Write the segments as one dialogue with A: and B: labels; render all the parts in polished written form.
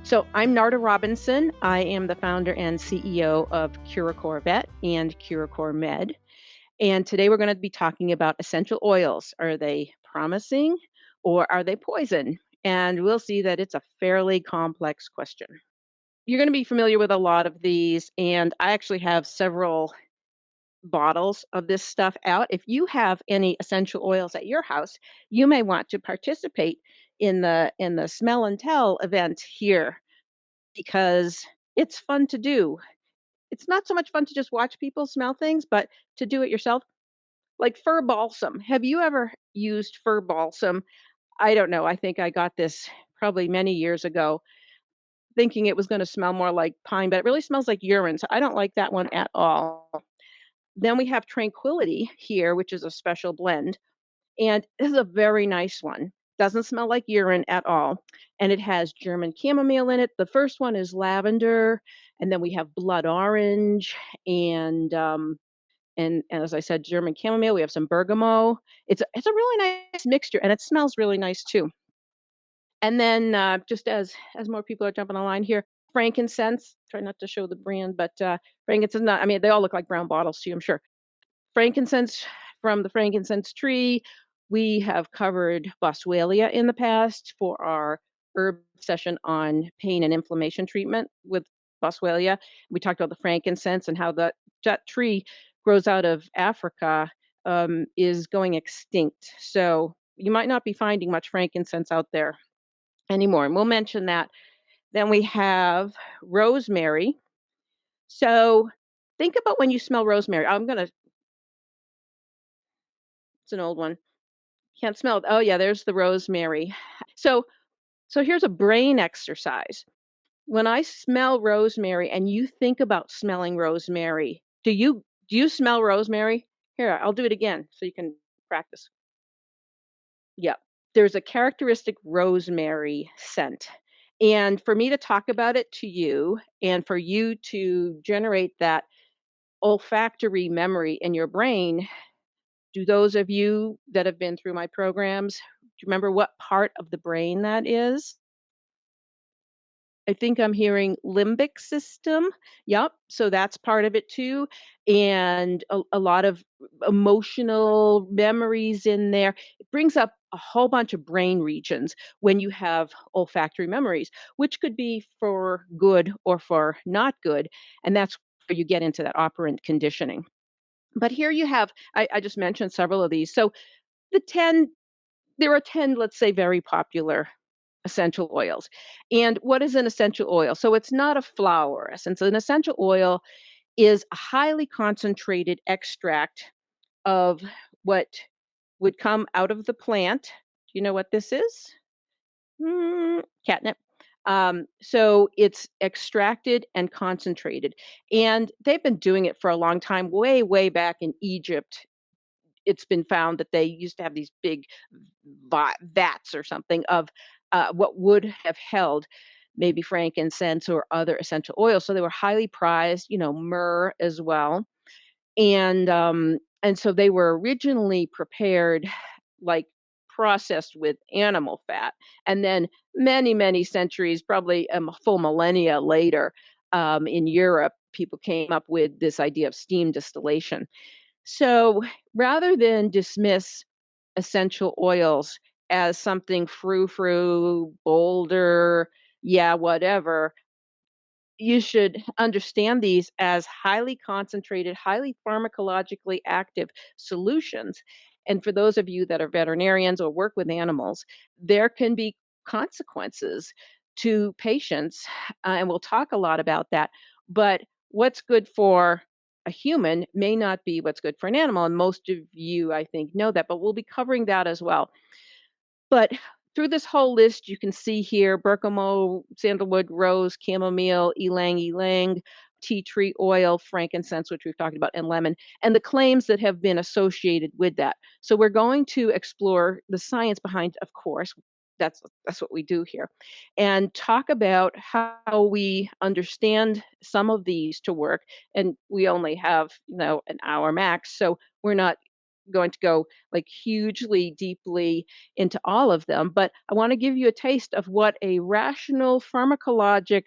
A: So I'm Narda Robinson. I am the founder and CEO of Curacor Vet and Curacor Med. And today we're going to be talking about essential oils. Are they promising or are they poison? And we'll see that it's a fairly complex question. You're going to be familiar with a lot of these, and I actually have several bottles of this stuff out. If you have any essential oils at your house, you may want to participate in the smell and tell event here because it's fun to do. It's not so much fun to just watch people smell things, but to do it yourself. Like fir balsam. Have you ever used fir balsam? I don't know. I think I got this probably many years ago, thinking it was going to smell more like pine, but it really smells like urine. So I don't like that one at all. Then we have Tranquility here, which is a special blend. And this is a very nice one. Doesn't smell like urine at all. And it has German chamomile in it. The first one is lavender, and then we have blood orange and as I said, German chamomile. We have some bergamot. It's a really nice mixture, and it smells really nice too. And then just as more people are jumping online here, frankincense. Try not to show the brand, but frankincense. Not, I mean, they all look like brown bottles to you, I'm sure. Frankincense from the frankincense tree. We have covered boswellia in the past for our herb session on pain and inflammation treatment with boswellia. We talked about the frankincense and how that tree grows out of Africa, is going extinct. So you might not be finding much frankincense out there anymore. And we'll mention that. Then we have rosemary. So think about when you smell rosemary. It's an old one. Can't smell it. Oh yeah, there's the rosemary. So so here's a brain exercise. When I smell rosemary and you think about smelling rosemary, do you smell rosemary? Here, I'll do it again so you can practice. Yep. There's a characteristic rosemary scent. And for me to talk about it to you and for you to generate that olfactory memory in your brain, do those of you that have been through my programs, do you remember what part of the brain that is? I think I'm hearing limbic system. Yep. So that's part of it too. And a lot of emotional memories in there. It brings up a whole bunch of brain regions when you have olfactory memories, which could be for good or for not good. And that's where you get into that operant conditioning. But here you have, I just mentioned several of these. So the 10, there are 10, let's say, very popular essential oils. And what is an essential oil? So it's not a flower essence. An essential oil is a highly concentrated extract of what would come out of the plant. Do you know what this is? Catnip. So it's extracted and concentrated. And they've been doing it for a long time, way, way back in Egypt. It's been found that they used to have these big vats or something of what would have held maybe frankincense or other essential oils. So they were highly prized, myrrh as well. And so they were originally prepared like processed with animal fat. And then many, many centuries, probably a full millennia later, in Europe, people came up with this idea of steam distillation. So rather than dismiss essential oils as something frou-frou, bolder, yeah, whatever, you should understand these as highly concentrated, highly pharmacologically active solutions. And for those of you that are veterinarians or work with animals, there can be consequences to patients, and we'll talk a lot about that. But what's good for a human may not be what's good for an animal, and most of you, I think, know that, but we'll be covering that as well. But through this whole list, you can see here bergamot, sandalwood, rose, chamomile, ylang ylang, tea tree oil, frankincense, which we've talked about, and lemon, and the claims that have been associated with that. So we're going to explore the science behind, of course, that's what we do here, and talk about how we understand some of these to work. And we only have, an hour max, so we're not going to go like hugely deeply into all of them, but I want to give you a taste of what a rational pharmacologic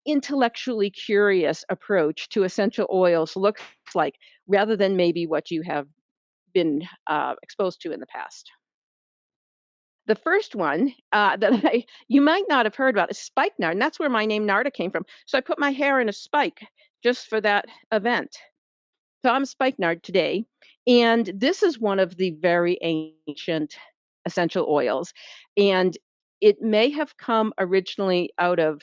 A: intellectually curious approach to essential oils looks like rather than maybe what you have been exposed to in the past. The first one that you might not have heard about is spikenard, and that's where my name Narda came from. So I put my hair in a spike just for that event. So I'm spikenard today, and this is one of the very ancient essential oils, and it may have come originally out of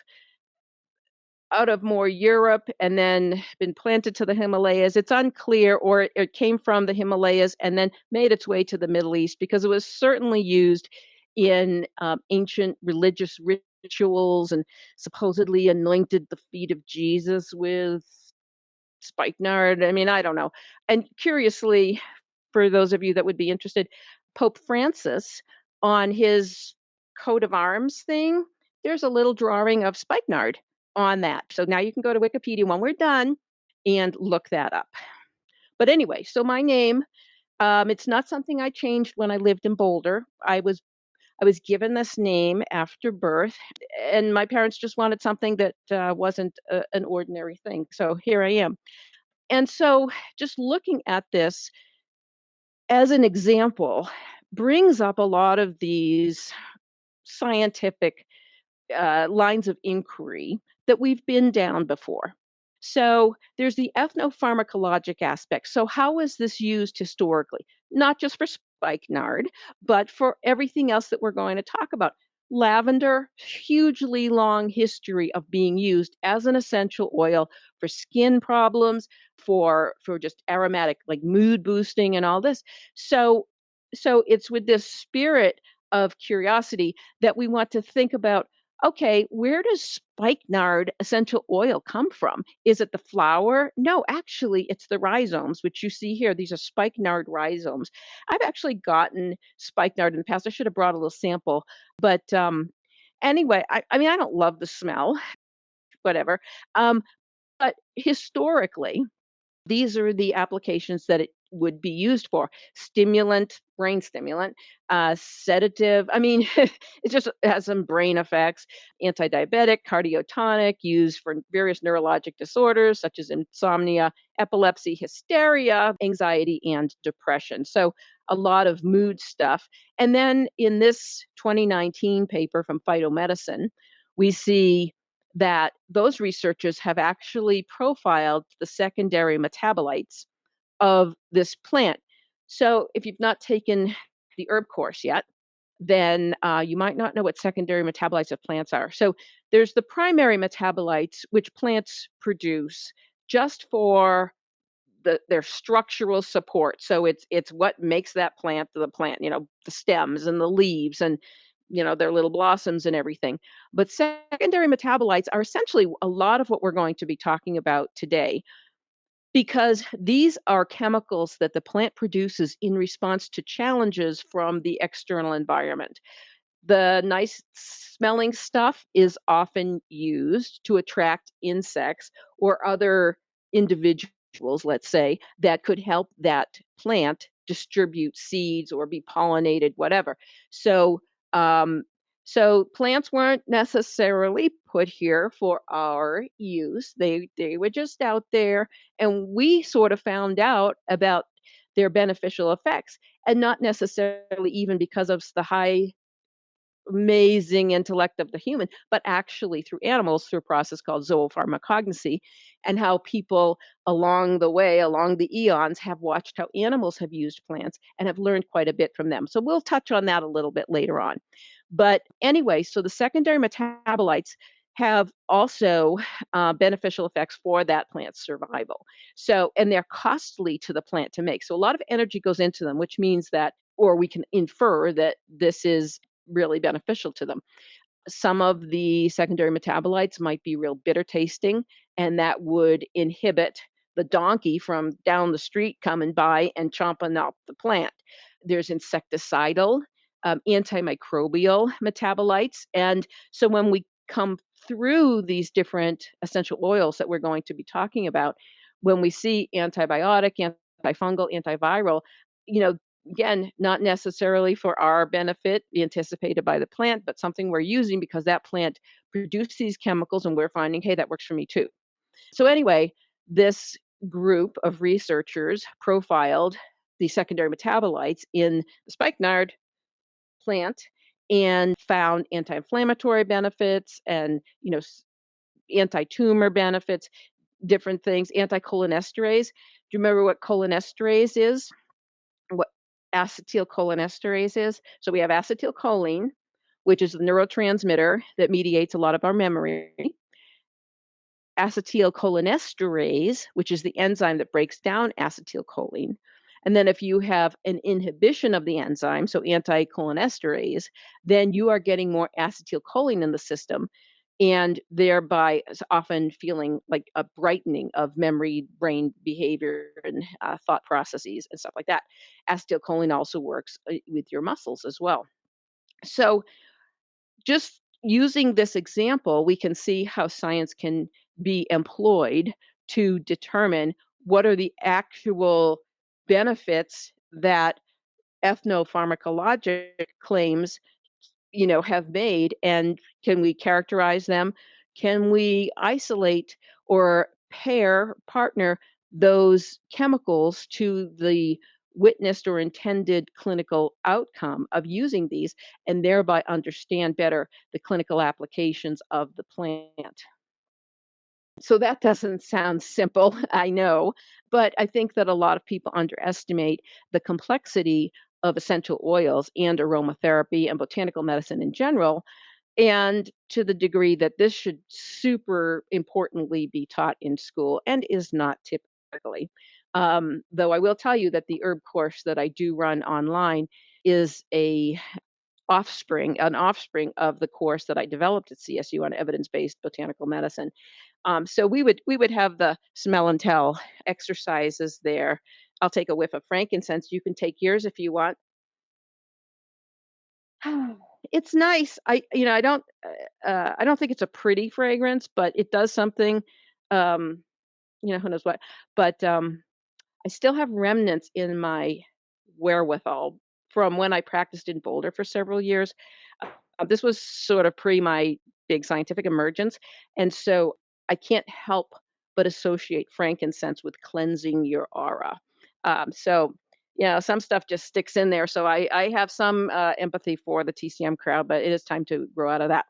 A: more Europe and then been planted to the Himalayas. It's unclear, or it came from the Himalayas and then made its way to the Middle East because it was certainly used in ancient religious rituals and supposedly anointed the feet of Jesus with spikenard. I mean, I don't know. And curiously, for those of you that would be interested, Pope Francis on his coat of arms thing, there's a little drawing of spikenard on that. So now you can go to Wikipedia when we're done and look that up. But anyway, so my name, it's not something I changed when I lived in Boulder. I was given this name after birth, and my parents just wanted something that wasn't an ordinary thing. So here I am. And so just looking at this as an example brings up a lot of these scientific lines of inquiry that we've been down before. So there's the ethnopharmacologic aspect. So how is this used historically? Not just for spikenard, but for everything else that we're going to talk about. Lavender, hugely long history of being used as an essential oil for skin problems, for just aromatic like mood boosting and all this. So so it's with this spirit of curiosity that we want to think about, okay, where does spikenard essential oil come from? Is it the flower? No, actually, it's the rhizomes, which you see here. These are spikenard rhizomes. I've actually gotten spikenard in the past. I should have brought a little sample, but anyway, I mean, I don't love the smell, whatever. But historically, these are the applications that it would be used for: stimulant, brain stimulant, sedative. I mean, it just has some brain effects. Anti-diabetic, cardiotonic, used for various neurologic disorders such as insomnia, epilepsy, hysteria, anxiety, and depression. So a lot of mood stuff. And then in this 2019 paper from Phytomedicine, we see that those researchers have actually profiled the secondary metabolites of this plant. So if you've not taken the herb course yet, then you might not know what secondary metabolites of plants are. So there's the primary metabolites, which plants produce just for their structural support. So it's what makes that plant the plant, the stems and the leaves and their little blossoms and everything. But secondary metabolites are essentially a lot of what we're going to be talking about today, because these are chemicals that the plant produces in response to challenges from the external environment. The nice smelling stuff is often used to attract insects or other individuals, let's say, that could help that plant distribute seeds or be pollinated, whatever. So, um, so plants weren't necessarily put here for our use. They were just out there, and we sort of found out about their beneficial effects, and not necessarily even because of the high amazing intellect of the human, but actually through animals through a process called zoopharmacognosy, and how people along the way, along the eons, have watched how animals have used plants and have learned quite a bit from them. So we'll touch on that a little bit later on. But anyway, so the secondary metabolites have also beneficial effects for that plant's survival. So, and they're costly to the plant to make. So a lot of energy goes into them, which means that, or we can infer that this is really beneficial to them. Some of the secondary metabolites might be real bitter tasting, and that would inhibit the donkey from down the street coming by and chomping up the plant. There's insecticidal, antimicrobial metabolites. And so when we come through these different essential oils that we're going to be talking about, when we see antibiotic, antifungal, antiviral, you know, again, not necessarily for our benefit anticipated by the plant, but something we're using because that plant produced these chemicals and we're finding, hey, that works for me too. So anyway, this group of researchers profiled the secondary metabolites in the spikenard plant and found anti-inflammatory benefits and anti-tumor benefits, different things, anticholinesterase. Do you remember what cholinesterase is? What acetylcholinesterase is? So we have acetylcholine, which is the neurotransmitter that mediates a lot of our memory. Acetylcholinesterase, which is the enzyme that breaks down acetylcholine. And then if you have an inhibition of the enzyme, so anticholinesterase, then you are getting more acetylcholine in the system and thereby often feeling like a brightening of memory, brain behavior, and thought processes and stuff like that. Acetylcholine also works with your muscles as well. So just using this example, we can see how science can be employed to determine what are the actual benefits that ethnopharmacologic claims, have made, and can we characterize them? Can we isolate or partner those chemicals to the witnessed or intended clinical outcome of using these and thereby understand better the clinical applications of the plant? So that doesn't sound simple, I know, but I think that a lot of people underestimate the complexity of essential oils and aromatherapy and botanical medicine in general, and to the degree that this should super importantly be taught in school and is not typically. Though I will tell you that the herb course that I do run online is an offspring of the course that I developed at CSU on evidence-based botanical medicine. So we would have the smell and tell exercises there. I'll take a whiff of frankincense. You can take yours if you want. It's nice. I don't think it's a pretty fragrance, but it does something. Um, who knows what? But I still have remnants in my wherewithal from when I practiced in Boulder for several years. This was sort of pre my big scientific emergence, and so I can't help but associate frankincense with cleansing your aura. So, some stuff just sticks in there. So I have some empathy for the TCM crowd, but it is time to grow out of that.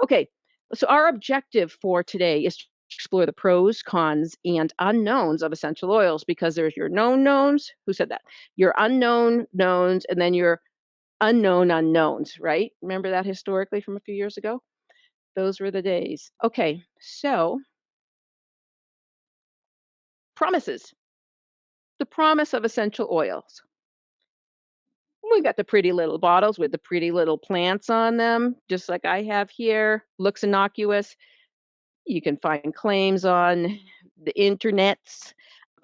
A: Okay, so our objective for today is to explore the pros, cons, and unknowns of essential oils because there's your known knowns. Who said that? Your unknown knowns, and then your unknown unknowns, right? Remember that historically from a few years ago? Those were the days. Okay, so promises. The promise of essential oils. We got the pretty little bottles with the pretty little plants on them, just like I have here. Looks innocuous. You can find claims on the internets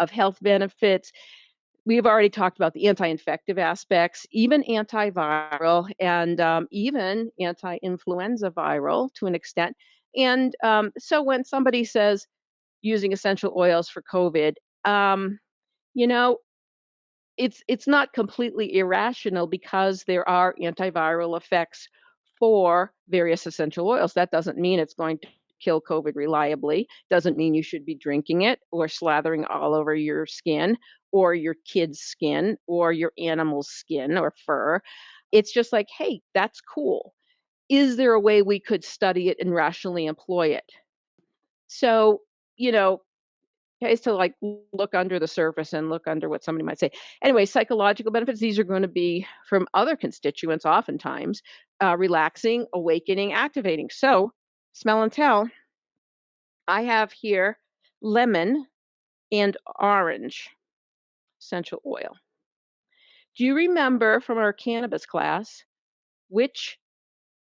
A: of health benefits. We've already talked about the anti-infective aspects, even antiviral, and even anti-influenza viral to an extent. And so when somebody says using essential oils for COVID, um, you know, it's not completely irrational because there are antiviral effects for various essential oils. That doesn't mean it's going to kill COVID reliably. Doesn't mean you should be drinking it or slathering all over your skin or your kid's skin or your animal's skin or fur. It's just like, hey, that's cool. Is there a way we could study it and rationally employ it? So, you know, is to like look under the surface and look under what somebody might say. Anyway, psychological benefits, these are going to be from other constituents, oftentimes relaxing, awakening, activating. So, smell and tell, I have here lemon and orange essential oil. Do you remember from our cannabis class which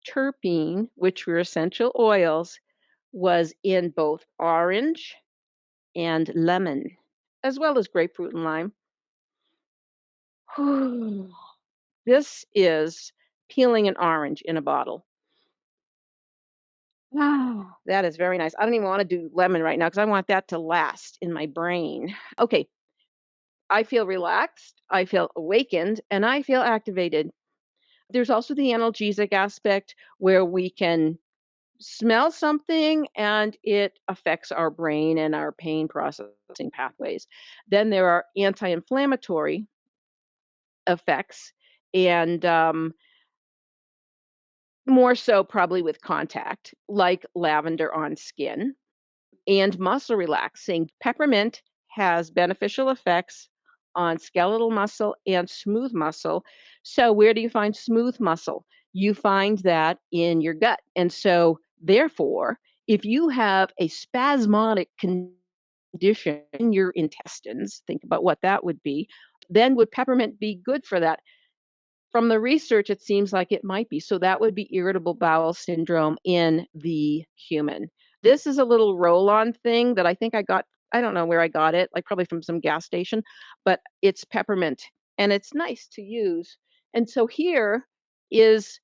A: terpene, which were essential oils, was in both orange and lemon, as well as grapefruit and lime? This is peeling an orange in a bottle. Wow, that is very nice. I don't even want to do lemon right now because I want that to last in my brain. Okay, I feel relaxed, I feel awakened, and I feel activated. There's also the analgesic aspect where we can smell something and it affects our brain and our pain processing pathways. Then there are anti-inflammatory effects, and more so probably with contact, like lavender on skin and muscle relaxing. Peppermint has beneficial effects on skeletal muscle and smooth muscle. So, where do you find smooth muscle? You find that in your gut. And so, therefore, if you have a spasmodic condition in your intestines, think about what that would be, then would peppermint be good for that? From the research, it seems like it might be. So that would be irritable bowel syndrome in the human. This is a little roll-on thing that I think I got. I don't know where I got it, like probably from some gas station, but it's peppermint and it's nice to use. And so here is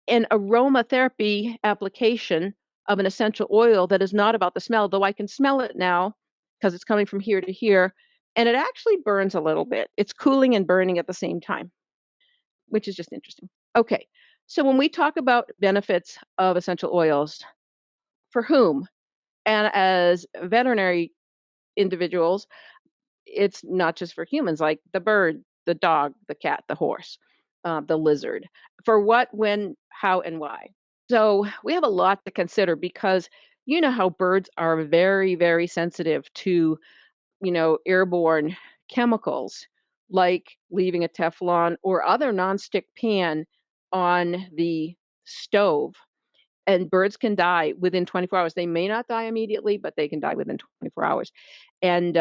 A: an aromatherapy application of an essential oil that is not about the smell, though I can smell it now because it's coming from here to here. And it actually burns a little bit. It's cooling and burning at the same time, which is just interesting. Okay, so when we talk about benefits of essential oils, for whom? And as veterinary individuals, it's not just for humans, like the bird, the dog, the cat, the horse, the lizard. For what, when, how, and why? So we have a lot to consider because you know how birds are very, very sensitive to airborne chemicals like leaving a Teflon or other nonstick pan on the stove. And birds can die within 24 hours. They may not die immediately, but they can die within 24 hours. And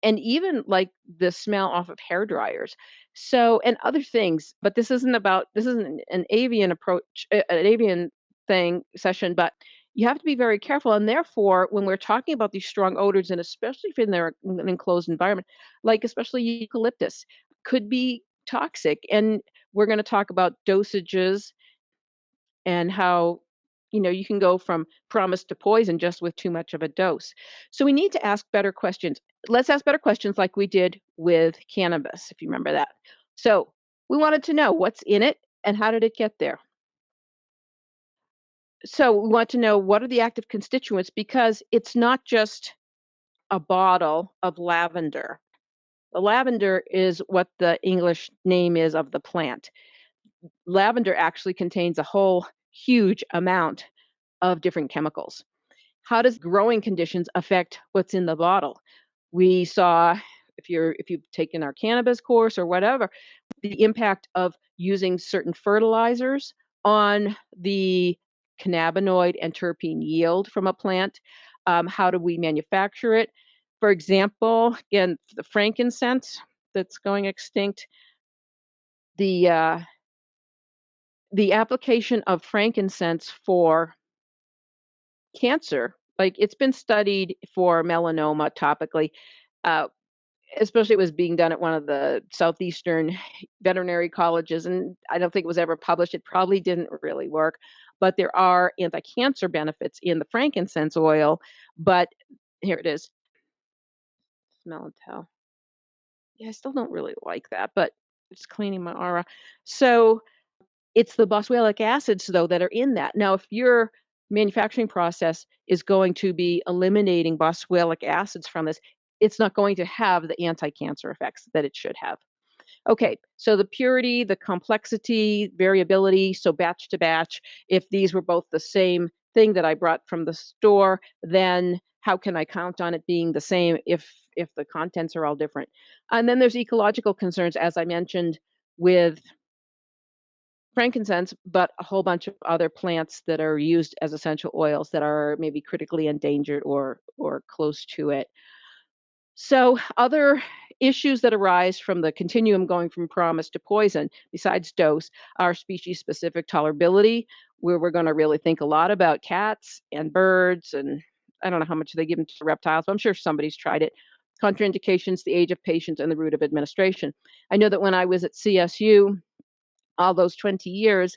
A: and even like the smell off of hair dryers. So and other things, but this isn't an avian approach, an avian thing session, but you have to be very careful. And therefore, when we're talking about these strong odors, and especially if they're in an enclosed environment, like especially eucalyptus, could be toxic. And we're going to talk about dosages and how you can go from promise to poison just with too much of a dose. So we need to ask better questions. Let's ask better questions like we did with cannabis, if you remember that. So we wanted to know what's in it and how did it get there. So we want to know what are the active constituents, because it's not just a bottle of lavender. The lavender is what the English name is of the plant. Lavender actually contains a whole huge amount of different chemicals. How does growing conditions affect what's in the bottle? We saw, if you've taken our cannabis course or whatever, the impact of using certain fertilizers on the cannabinoid and terpene yield from a plant. How do we manufacture it? For example, again, the frankincense that's going extinct, the uh, the application of frankincense for cancer, like it's been studied for melanoma topically, uh, especially it was being done at one of the southeastern veterinary colleges, and I don't think it was ever published. It probably didn't really work, but there are anti-cancer benefits in the frankincense oil. But here it is, smell and tell. Yeah, I still don't really like that, but it's cleaning my aura. So it's the boswellic acids, though, that are in that. Now, if your manufacturing process is going to be eliminating boswellic acids from this, it's not going to have the anti-cancer effects that it should have. Okay, so the purity, the complexity, variability, so batch to batch, if these were both the same thing that I brought from the store, then how can I count on it being the same if the contents are all different? And then there's ecological concerns, as I mentioned, with frankincense, but a whole bunch of other plants that are used as essential oils that are maybe critically endangered or close to it. So other issues that arise from the continuum going from promise to poison, besides dose, are species-specific tolerability, where we're going to really think a lot about cats and birds, and I don't know how much they give them to reptiles, but I'm sure somebody's tried it. Contraindications, the age of patient, and the route of administration. I know that when I was at CSU, all those 20 years,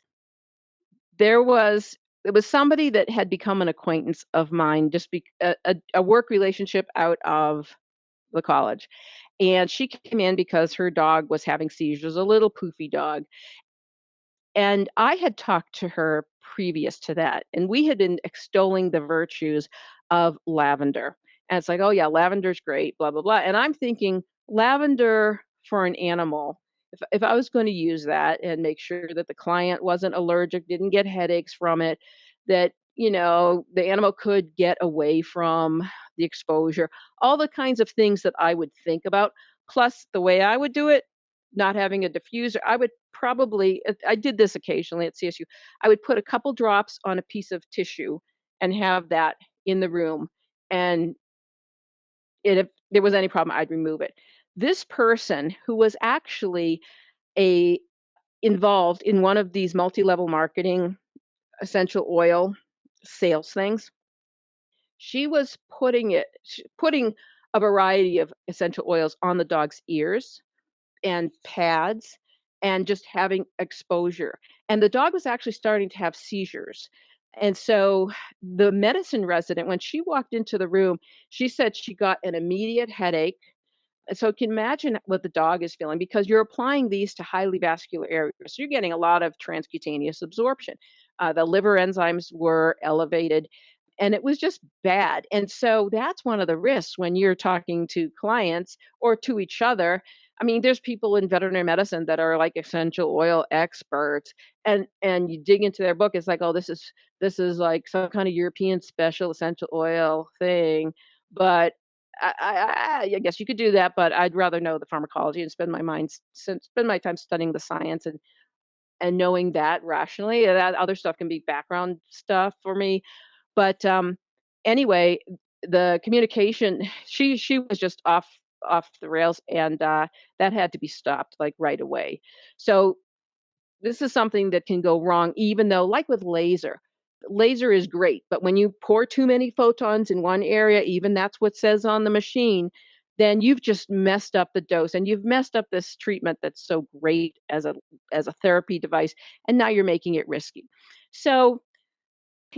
A: there was somebody that had become an acquaintance of mine, just a work relationship out of the college. And she came in because her dog was having seizures, a little poofy dog. And I had talked to her previous to that, and we had been extolling the virtues of lavender. And it's like, "Oh, yeah, lavender's great, blah, blah, blah." And I'm thinking, lavender for an animal, if I was gonna use that and make sure that the client wasn't allergic, didn't get headaches from it, that, the animal could get away from the exposure, all the kinds of things that I would think about, plus the way I would do it, not having a diffuser, I would probably I did this occasionally at CSU. I would put a couple drops on a piece of tissue and have that in the room, and if there was any problem, I'd remove it. This person who was actually a involved in one of these multi-level marketing essential oil sales things, she was putting a variety of essential oils on the dog's ears and pads and just having exposure. And the dog was actually starting to have seizures. And so the medicine resident, when she walked into the room, she said she got an immediate headache. And so you can imagine what the dog is feeling because you're applying these to highly vascular areas. So you're getting a lot of transcutaneous absorption. The liver enzymes were elevated and it was just bad. And so that's one of the risks when you're talking to clients or to each other. I mean, there's people in veterinary medicine that are like essential oil experts, and you dig into their book, it's like, oh, this is like some kind of European special essential oil thing. But I guess you could do that, but I'd rather know the pharmacology and spend my time studying the science and knowing that rationally. That other stuff can be background stuff for me. But anyway, the communication, she was just off the rails, and that had to be stopped like right away. So this is something that can go wrong, even though, like with laser is great, but when you pour too many photons in one area, even that's what says on the machine, then you've just messed up the dose and you've messed up this treatment that's so great as a therapy device, and now you're making it risky. So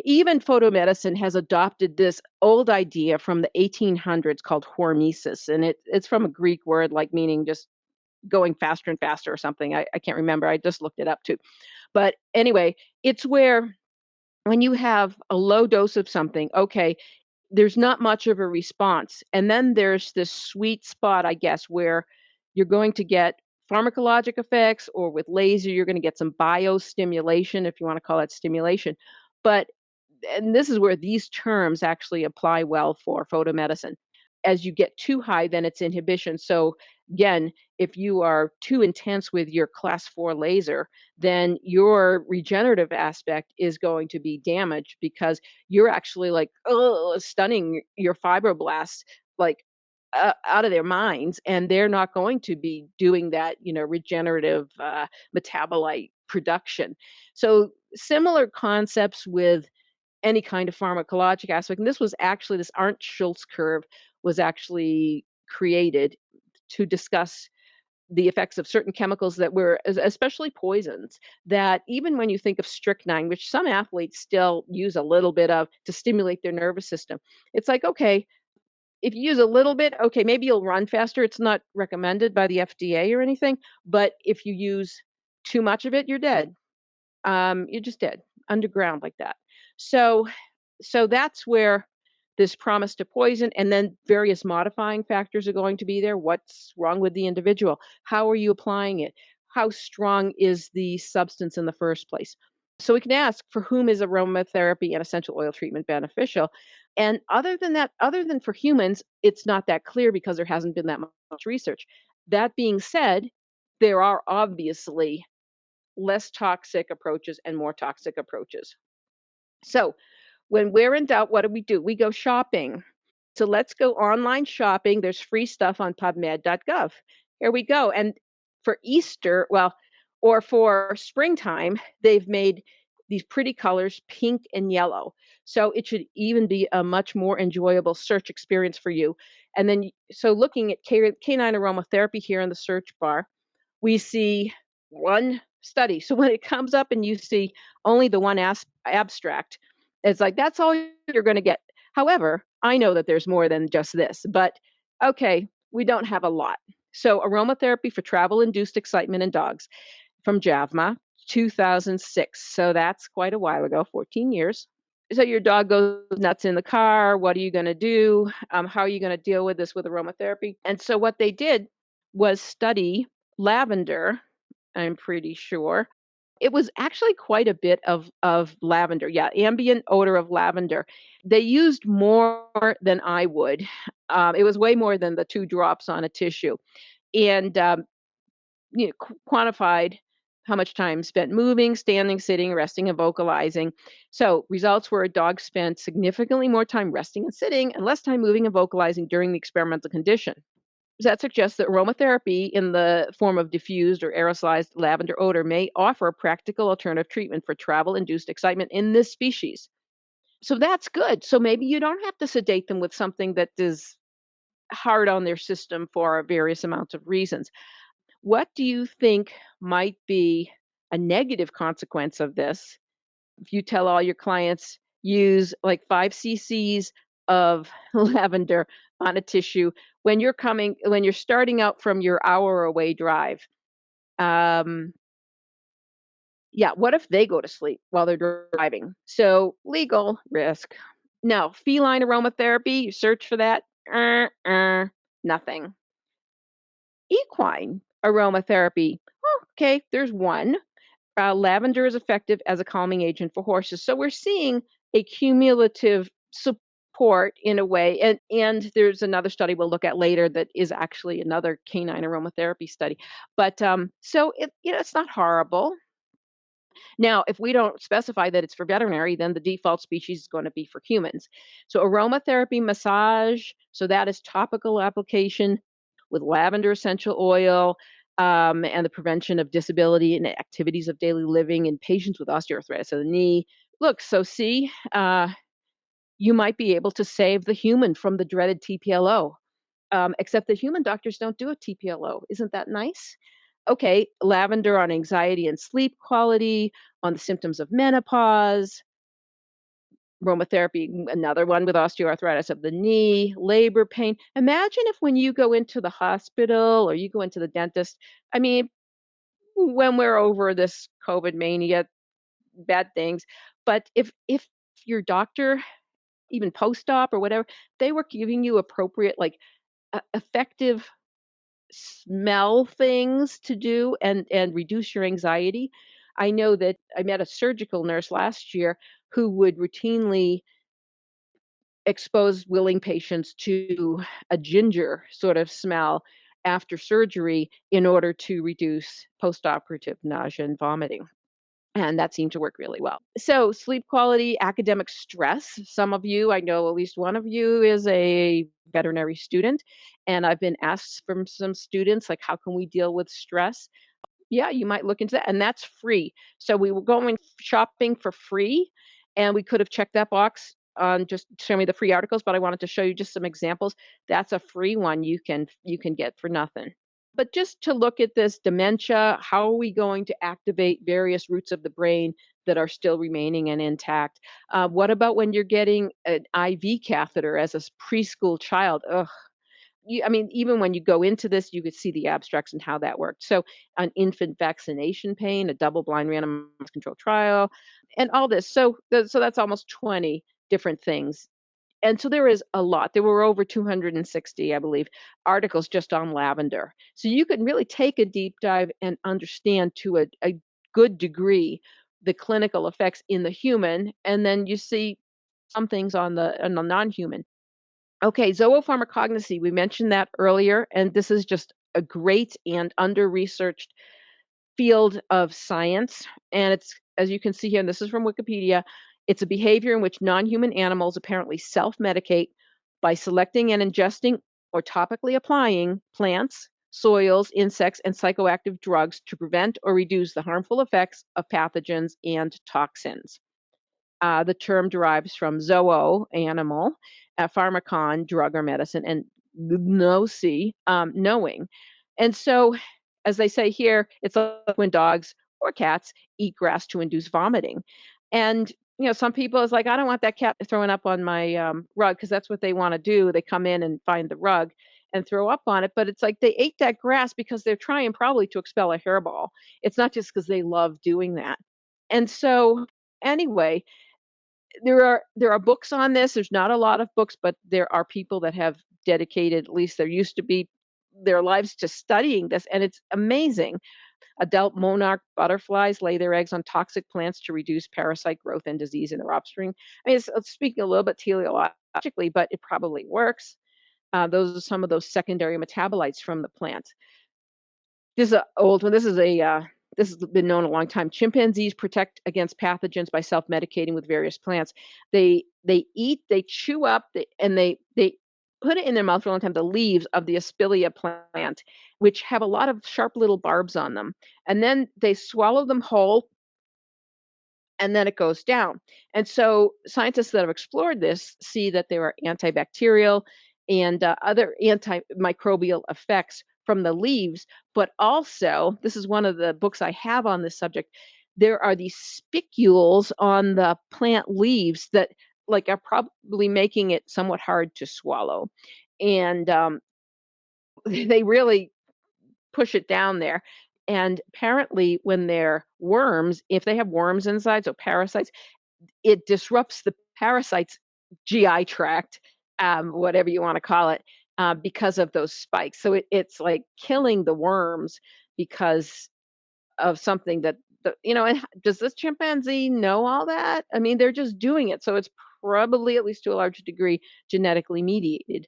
A: even photomedicine has adopted this old idea from the 1800s called hormesis, and it's from a Greek word like meaning just going faster and faster or something. I can't remember. I just looked it up too. But anyway, it's where when you have a low dose of something, okay, there's not much of a response. And then there's this sweet spot, I guess, where you're going to get pharmacologic effects, or with laser, you're going to get some biostimulation, if you want to call it stimulation. But and this is where these terms actually apply well for photomedicine. As you get too high, then it's inhibition. So again, if you are too intense with your class 4 laser, then your regenerative aspect is going to be damaged because you're actually like, oh, stunning your fibroblasts like out of their minds, and they're not going to be doing that, regenerative metabolite production. So similar concepts with any kind of pharmacologic aspect. And this Arndt Schultz curve was actually created to discuss the effects of certain chemicals that were, especially poisons, that even when you think of strychnine, which some athletes still use a little bit of to stimulate their nervous system, it's like, okay, if you use a little bit, okay, maybe you'll run faster. It's not recommended by the FDA or anything, but if you use too much of it, you're dead. You're just dead underground like that. So that's where this promise to poison and then various modifying factors are going to be there. What's wrong with the individual? How are you applying it? How strong is the substance in the first place? So we can ask, for whom is aromatherapy and essential oil treatment beneficial? And other than that, other than for humans, it's not that clear because there hasn't been that much research. That being said, there are obviously less toxic approaches and more toxic approaches. So when we're in doubt, what do? We go shopping. So let's go online shopping. There's free stuff on pubmed.gov. Here we go. And for Easter, well, or for springtime, they've made these pretty colors, pink and yellow. So it should even be a much more enjoyable search experience for you. And then, so looking at canine aromatherapy here in the search bar, we see one study. So when it comes up and you see only the one abstract, it's like that's all you're going to get. However, I know that there's more than just this, but okay, We don't have a lot. So aromatherapy for travel-induced excitement in dogs from JAVMA, 2006. So that's quite a while ago, 14 years. So your dog goes nuts in the car. What are you going to do? How are you going to deal with this with aromatherapy? And so what they did was study lavender, I'm pretty sure. It was actually quite a bit of lavender. Yeah, ambient odor of lavender. They used more than I would. It was way more than the 2 drops on a tissue. And quantified how much time spent moving, standing, sitting, resting, and vocalizing. So results were a dog spent significantly more time resting and sitting and less time moving and vocalizing during the experimental condition. That suggests that aromatherapy in the form of diffused or aerosolized lavender odor may offer a practical alternative treatment for travel-induced excitement in this species. So that's good. So maybe you don't have to sedate them with something that is hard on their system for various amounts of reasons. What do you think might be a negative consequence of this if you tell all your clients use like 5 cc's of lavender on a tissue when you're starting out from your hour away drive? Um, yeah, what if they go to sleep while they're driving? So legal risk. Now, feline aromatherapy, you search for that, nothing. Equine aromatherapy, okay, there's one. Lavender is effective as a calming agent for horses. So we're seeing a cumulative support in a way. And there's another study we'll look at later that is actually another canine aromatherapy study. But so it's not horrible. Now, if we don't specify that it's for veterinary, then the default species is going to be for humans. So aromatherapy massage, so that is topical application with lavender essential oil, and the prevention of disability and activities of daily living in patients with osteoarthritis of the knee. Look, so see, you might be able to save the human from the dreaded TPLO, except that human doctors don't do a TPLO. Isn't that nice? Okay, lavender on anxiety and sleep quality, on the symptoms of menopause, aromatherapy, another one with osteoarthritis of the knee, labor pain. Imagine if when you go into the hospital or you go into the dentist, I mean, when we're over this COVID mania, bad things, but if your doctor, even post-op or whatever, they were giving you appropriate, like effective smell things to do and reduce your anxiety. I know that I met a surgical nurse last year who would routinely expose willing patients to a ginger sort of smell after surgery in order to reduce postoperative nausea and vomiting. And that seemed to work really well. So, sleep quality, academic stress. Some of you, I know at least one of you is a veterinary student. And I've been asked from some students, like, how can we deal with stress? Yeah, you might look into that, and that's free. So we were going shopping for free, and we could have checked that box on just show me the free articles, but I wanted to show you just some examples. That's a free one you can get for nothing. But just to look at this dementia, how are we going to activate various roots of the brain that are still remaining and intact? What about when you're getting an IV catheter as a preschool child? Ugh, I mean, even when you go into this, you could see the abstracts and how that worked. So, an infant vaccination pain, a double-blind randomized controlled trial, and all this. So that's almost 20 different things. And so there is a lot. There were over 260, I believe, articles just on lavender. So you can really take a deep dive and understand to a good degree the clinical effects in the human, and then you see some things on the non-human. Okay, zoopharmacognosy, we mentioned that earlier, and this is just a great and under-researched field of science. And it's, as you can see here, and this is from Wikipedia, it's a behavior in which non-human animals apparently self-medicate by selecting and ingesting or topically applying plants, soils, insects, and psychoactive drugs to prevent or reduce the harmful effects of pathogens and toxins. The term derives from zoo, animal, pharmakon, drug or medicine, and gnosi, knowing. And so, as they say here, it's like when dogs or cats eat grass to induce vomiting. And some people is like, I don't want that cat throwing up on my rug because that's what they want to do. They come in and find the rug, and throw up on it, but it's like they ate that grass because they're trying probably to expel a hairball. It's not just because they love doing that. And so anyway, there are books on this. There's not a lot of books, but there are people that have dedicated, at least there used to be, their lives to studying this, and it's amazing. Adult monarch butterflies lay their eggs on toxic plants to reduce parasite growth and disease in their offspring. I mean, it's speaking a little bit teleologically, but it probably works. Those are some of those secondary metabolites from the plant. This is an old one. This has been known a long time. Chimpanzees protect against pathogens by self-medicating with various plants. They eat, they chew up, and they put it in their mouth for a long time, the leaves of the Aspilia plant, which have a lot of sharp little barbs on them. And then they swallow them whole, and then it goes down. And so scientists that have explored this see that there are antibacterial and other antimicrobial effects from the leaves, but also, this is one of the books I have on this subject, there are these spicules on the plant leaves that like are probably making it somewhat hard to swallow. And they really push it down there. And apparently, when they're worms, if they have worms inside, so parasites, it disrupts the parasite's GI tract, whatever you want to call it, because of those spikes. So it's like killing the worms because of something that, and does this chimpanzee know all that? I mean, they're just doing it. So it's probably, at least to a large degree, genetically mediated,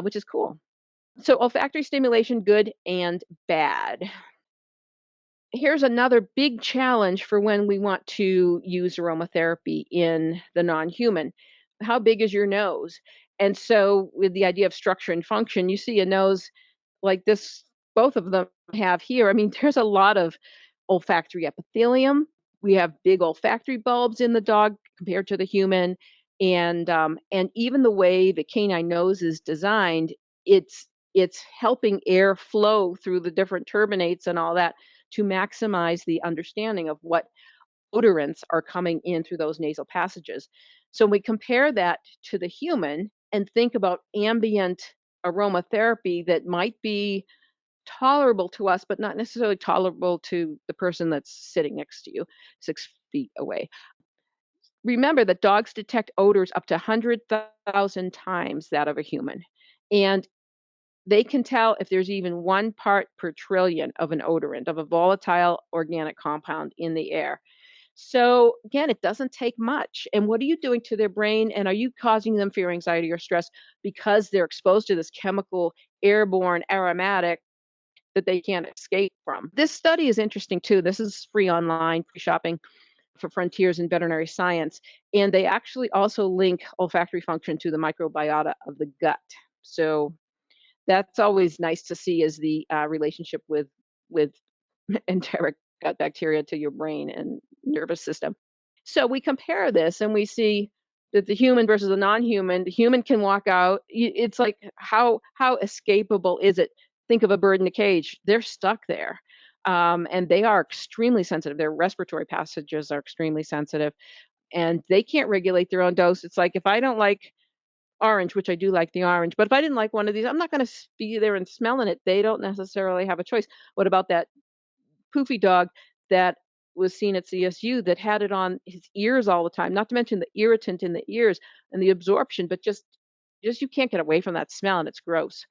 A: which is cool. So olfactory stimulation, good and bad. Here's another big challenge for when we want to use aromatherapy in the non-human. How big is your nose? And so with the idea of structure and function, you see a nose like this, both of them have here. I mean, there's a lot of olfactory epithelium. We have big olfactory bulbs in the dog compared to the human, and even the way the canine nose is designed, it's helping air flow through the different turbinates and all that to maximize the understanding of what odorants are coming in through those nasal passages. So we compare that to the human and think about ambient aromatherapy that might be tolerable to us, but not necessarily tolerable to the person that's sitting next to you 6 feet away. Remember that dogs detect odors up to 100,000 times that of a human. And they can tell if there's even 1 part per trillion of an odorant, of a volatile organic compound in the air. So again, it doesn't take much. And what are you doing to their brain? And are you causing them fear, anxiety, or stress because they're exposed to this chemical, airborne aromatic that they can't escape from? This study is interesting too. This is free online, free shopping for Frontiers in Veterinary Science. And they actually also link olfactory function to the microbiota of the gut. So that's always nice to see, is the relationship with enteric gut bacteria to your brain and nervous system. So we compare this and we see that the human versus the non-human. The human can walk out. It's like how escapable is it? Think of a bird in a cage. They're stuck there, and they are extremely sensitive. Their respiratory passages are extremely sensitive, and they can't regulate their own dose. It's like if I don't like orange, which I do like the orange, but if I didn't like one of these, I'm not going to be there and smelling it. They don't necessarily have a choice. What about that poofy dog that was seen at CSU that had it on his ears all the time, not to mention the irritant in the ears and the absorption, but just you can't get away from that smell and it's gross.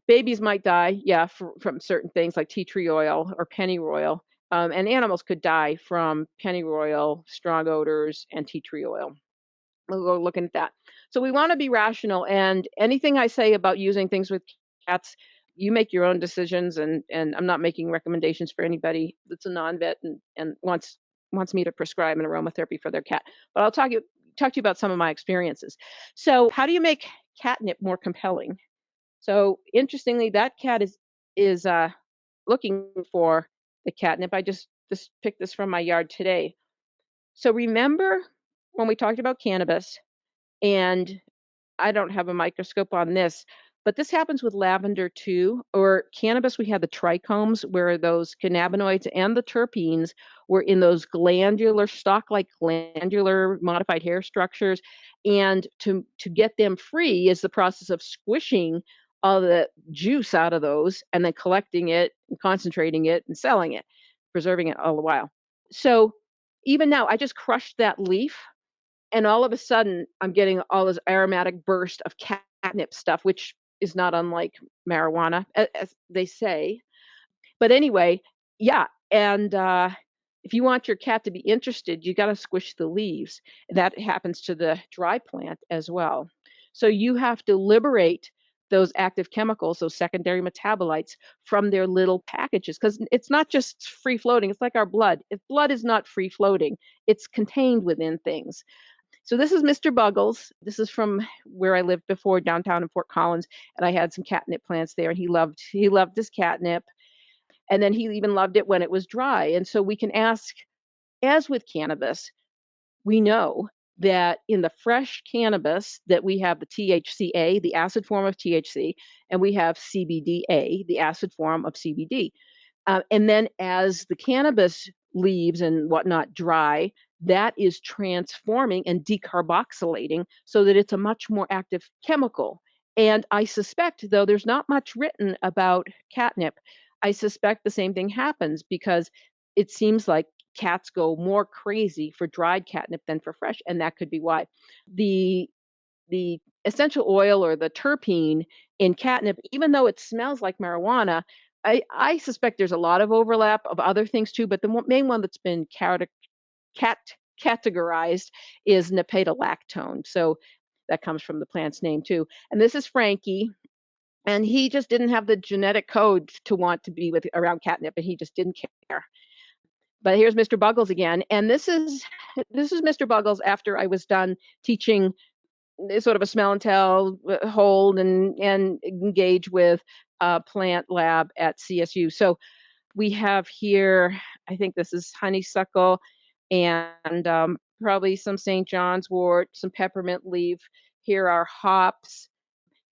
A: Babies might die, yeah, from certain things like tea tree oil or pennyroyal. And animals could die from pennyroyal, strong odors, and tea tree oil. We'll go looking at that. So we want to be rational, and anything I say about using things with cats, you make your own decisions, and I'm not making recommendations for anybody that's a non-vet and wants me to prescribe an aromatherapy for their cat. But I'll talk to you about some of my experiences. So how do you make catnip more compelling? So interestingly, that cat is looking for the catnip. I just picked this from my yard today. So remember when we talked about cannabis, and I don't have a microscope on this, but this happens with lavender too, or cannabis. We had the trichomes where those cannabinoids and the terpenes were in those glandular, stalk-like glandular modified hair structures. And to get them free is the process of squishing all the juice out of those and then collecting it and concentrating it and selling it, preserving it all the while. So even now, I just crushed that leaf, and all of a sudden, I'm getting all this aromatic burst of catnip stuff, which is not unlike marijuana, as they say. But anyway, yeah, and if you want your cat to be interested, you got to squish the leaves. That happens to the dry plant as well. So you have to liberate those active chemicals, those secondary metabolites from their little packages, because it's not just free floating. It's like our blood. If blood is not free floating, it's contained within things. So this is Mr. Buggles. This is from where I lived before, downtown in Fort Collins, and I had some catnip plants there, and he loved this catnip, and then he even loved it when it was dry. And so we can ask, as with cannabis, we know that in the fresh cannabis that we have the THCA, the acid form of THC, and we have CBDA, the acid form of CBD. And then as the cannabis leaves and whatnot dry, that is transforming and decarboxylating so that it's a much more active chemical. And I suspect, though there's not much written about catnip, I suspect the same thing happens because it seems like cats go more crazy for dried catnip than for fresh, and that could be why. The the essential oil or the terpene in catnip, even though it smells like marijuana, I suspect there's a lot of overlap of other things too, but the main one that's been cat categorized is naphthalactone. So that comes from the plant's name too. And this is Frankie, and he just didn't have the genetic code to want to be with around catnip, and he just didn't care. But here's Mr. Buggles again, and this is Mr. Buggles after I was done teaching sort of a smell and tell, hold and engage with plant lab at CSU. So we have here, I think this is honeysuckle and probably some St. John's wort, some peppermint leaf. Here are hops,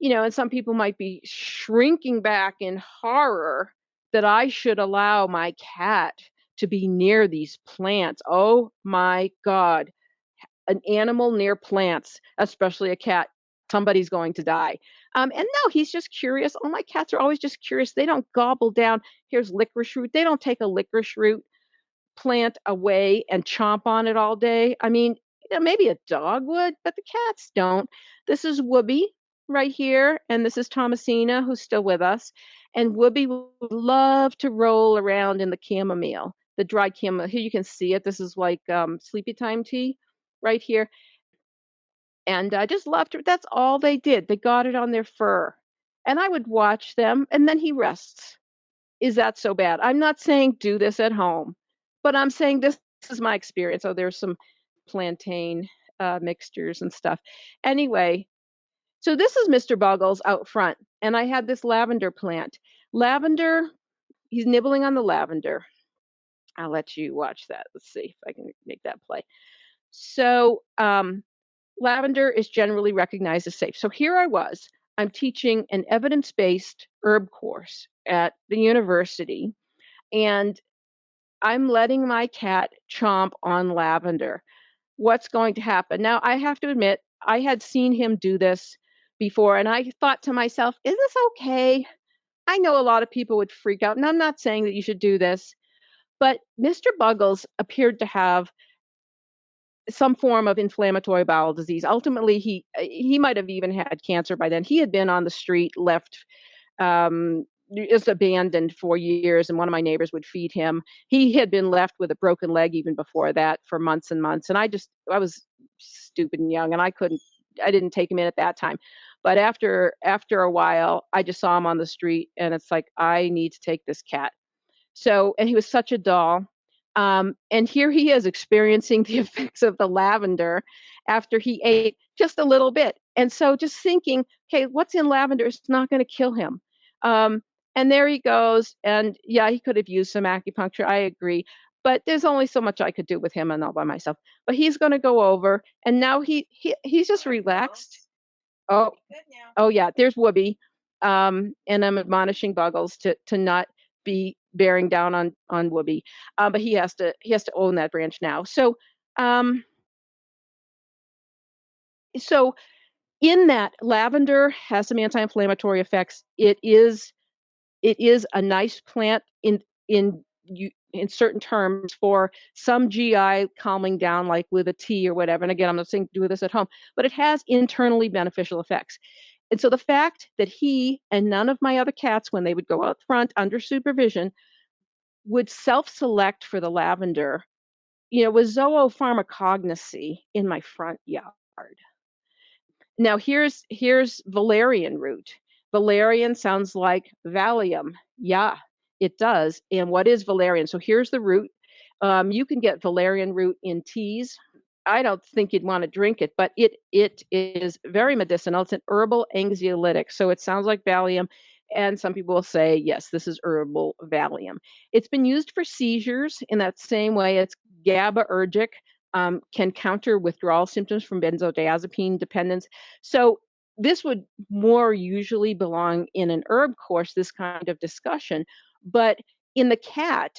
A: and some people might be shrinking back in horror that I should allow my cat to be near these plants. Oh my God, an animal near plants, especially a cat, somebody's going to die. And no, he's just curious. Oh, my cats are always just curious. They don't gobble down. Here's licorice root. They don't take a licorice root plant away and chomp on it all day. I mean, maybe a dog would, but the cats don't. This is Whoopi right here, and this is Thomasina, who's still with us. And Whoopi would love to roll around in the chamomile, the dried chamomile. Here you can see it. This is like sleepy time tea right here. And I just loved it. That's all they did. They got it on their fur. And I would watch them, and then he rests. Is that so bad? I'm not saying do this at home, but I'm saying this is my experience. Oh, there's some plantain mixtures and stuff. Anyway, so this is Mr. Buggles out front, and I had this lavender plant. Lavender, he's nibbling on the lavender. I'll let you watch that. Let's see if I can make that play. So, lavender is generally recognized as safe. So here I was. I'm teaching an evidence-based herb course at the university, and I'm letting my cat chomp on lavender. What's going to happen? Now, I have to admit, I had seen him do this before, and I thought to myself, is this okay? I know a lot of people would freak out, and I'm not saying that you should do this, but Mr. Buggles appeared to have some form of inflammatory bowel disease. Ultimately, he might have even had cancer by then. He had been on the street, left, just abandoned for years, and one of my neighbors would feed him. He had been left with a broken leg even before that for months and months. And I was stupid and young, and I didn't take him in at that time. But after a while, I just saw him on the street, and it's like, I need to take this cat. So, and he was such a doll. And here he is experiencing the effects of the lavender after he ate just a little bit. And so just thinking, okay, what's in lavender is not going to kill him. And there he goes. And yeah, he could have used some acupuncture. I agree. But there's only so much I could do with him and all by myself. But he's going to go over. And now he's just relaxed. Oh, oh yeah, there's Whoopi. And I'm admonishing Buggles to not be bearing down on Whoopi. But he has to own that branch now. So In that lavender has some anti-inflammatory effects. It is a nice plant in certain terms for some GI calming down, like with a tea or whatever. And again, I'm not saying do this at home, but it has internally beneficial effects. And so the fact that he and none of my other cats, when they would go out front under supervision, would self-select for the lavender, was zoopharmacognosy in my front yard. Now here's valerian root. Valerian sounds like Valium. Yeah, it does. And what is valerian? So here's the root. You can get valerian root in teas. I don't think you'd want to drink it, but it is very medicinal. It's an herbal anxiolytic, so it sounds like Valium. And some people will say, yes, this is herbal Valium. It's been used for seizures in that same way. It's GABAergic, can counter withdrawal symptoms from benzodiazepine dependence. So this would more usually belong in an herb course, this kind of discussion. But in the cat,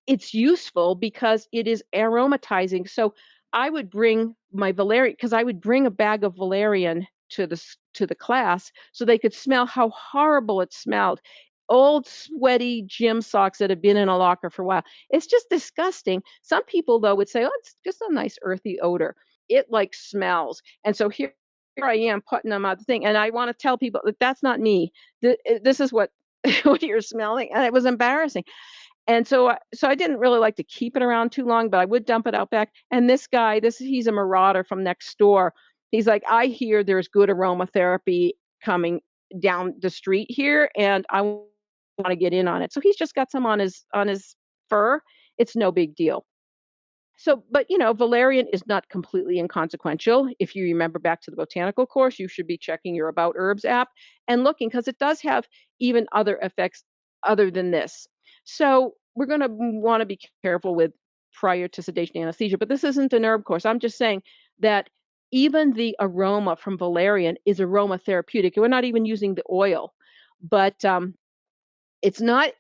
A: it's useful because it is aromatizing. So I would bring my valerian, because I would bring a bag of valerian to the class so they could smell how horrible it smelled. Old sweaty gym socks that have been in a locker for a while. It's just disgusting. Some people though would say, "Oh, it's just a nice earthy odor." It like smells. And so here I am putting them out the thing, and I want to tell people that that's not me. This is what what you're smelling, and it was embarrassing. And so I didn't really like to keep it around too long, but I would dump it out back. And this guy, he's a marauder from next door. He's like, I hear there's good aromatherapy coming down the street here, and I want to get in on it. So he's just got some on his fur. It's no big deal. So, but valerian is not completely inconsequential. If you remember back to the botanical course, you should be checking your About Herbs app and looking, because it does have even other effects other than this. So we're going to want to be careful with prior to sedation anesthesia, but this isn't an herb course. I'm just saying that even the aroma from valerian is aromatherapeutic. We're not even using the oil, but it's not,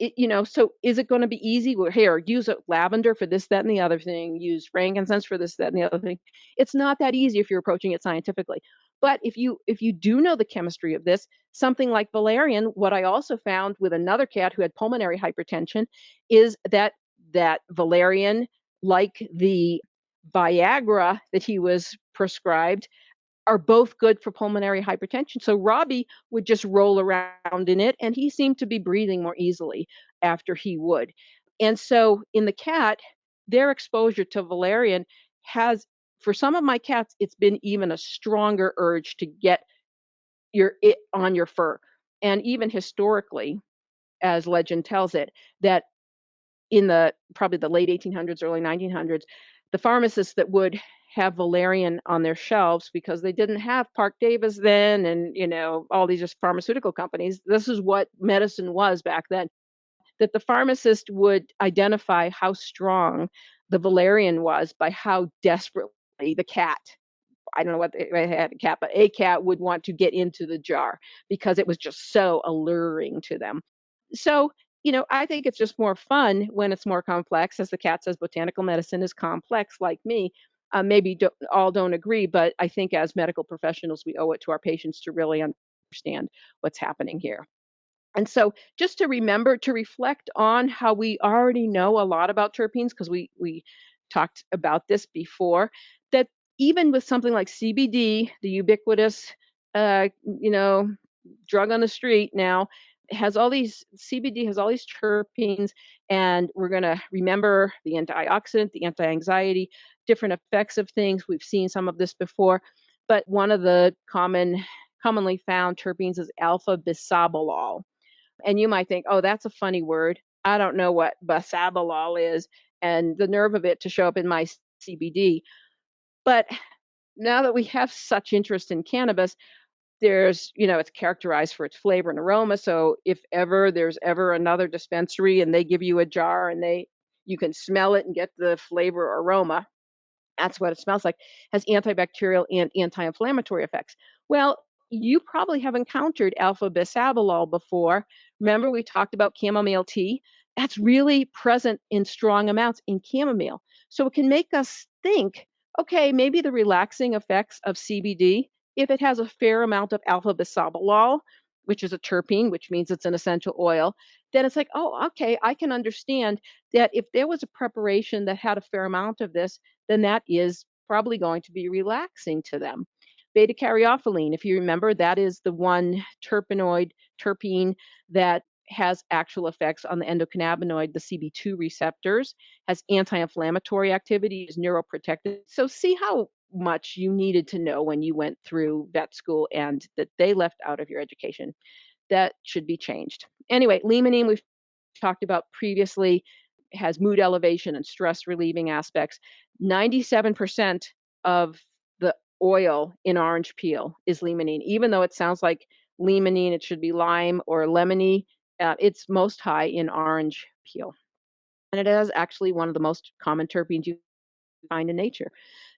A: so is it going to be easy? Well, here, use a lavender for this, that, and the other thing. Use frankincense for this, that, and the other thing. It's not that easy if you're approaching it scientifically. But if you do know the chemistry of this, something like valerian, what I also found with another cat who had pulmonary hypertension is that valerian, like the Viagra that he was prescribed, are both good for pulmonary hypertension. So Robbie would just roll around in it, and he seemed to be breathing more easily after he would. And so in the cat, their exposure to valerian has, for some of my cats, it's been even a stronger urge to get it on your fur. And even historically, as legend tells it, that in the probably the late 1800s, early 1900s, the pharmacists that would have valerian on their shelves, because they didn't have Park Davis then, and all these just pharmaceutical companies. This is what medicine was back then. That the pharmacist would identify how strong the valerian was by how desperately the cat. I don't know what they had a cat, but a cat would want to get into the jar because it was just so alluring to them. So, I think it's just more fun when it's more complex. As the cat says, botanical medicine is complex, like me. Maybe all don't agree, but I think as medical professionals, we owe it to our patients to really understand what's happening here. And so, just to remember to reflect on how we already know a lot about terpenes, because we talked about this before, that even with something like CBD, the ubiquitous, uh, you know, drug on the street now, has all these CBD has all these terpenes, and we're going to remember the antioxidant, the anti-anxiety, different effects of things. We've seen some of this before, but one of the commonly found terpenes is alpha bisabolol. And you might think, oh, that's a funny word. I don't know what bisabolol is, and the nerve of it to show up in my CBD. But now that we have such interest in cannabis, it's characterized for its flavor and aroma. So if there's ever another dispensary and they give you a jar and you can smell it and get the flavor or aroma, that's what it smells like, has antibacterial and anti-inflammatory effects. Well, you probably have encountered alpha bisabolol before. Remember, we talked about chamomile tea? That's really present in strong amounts in chamomile. So it can make us think, okay, maybe the relaxing effects of CBD If it has a fair amount of alpha bisabolol, which is a terpene, which means it's an essential oil, then it's like, oh, okay, I can understand that if there was a preparation that had a fair amount of this, then that is probably going to be relaxing to them. Beta caryophyllene, if you remember, that is the one terpene that has actual effects on the endocannabinoid, the CB2 receptors, has anti-inflammatory activity, is neuroprotective. So see how much you needed to know when you went through vet school and that they left out of your education. That should be changed. Anyway, limonene we've talked about previously has mood elevation and stress relieving aspects. 97% of the oil in orange peel is limonene, even though it sounds like limonene, it should be lime or lemony. It's most high in orange peel. And it is actually one of the most common terpenes you find in nature.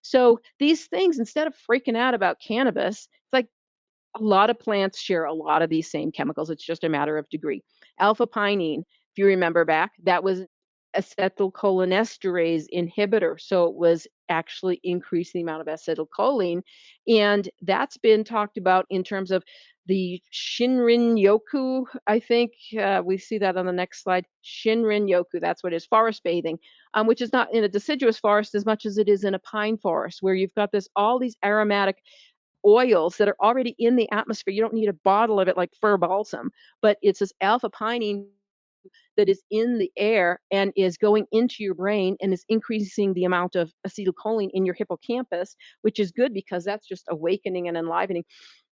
A: So these things, instead of freaking out about cannabis, it's like a lot of plants share a lot of these same chemicals. It's just a matter of degree. Alpha pinene, if you remember back, that was acetylcholinesterase inhibitor. So it was actually increasing the amount of acetylcholine. And that's been talked about in terms of the Shinrin Yoku. I think we see that on the next slide. Shinrin Yoku, that's what it is, forest bathing, which is not in a deciduous forest as much as it is in a pine forest, where you've got all these aromatic oils that are already in the atmosphere. You don't need a bottle of it like fir balsam, but it's this alpha pinene that is in the air and is going into your brain and is increasing the amount of acetylcholine in your hippocampus, which is good because that's just awakening and enlivening,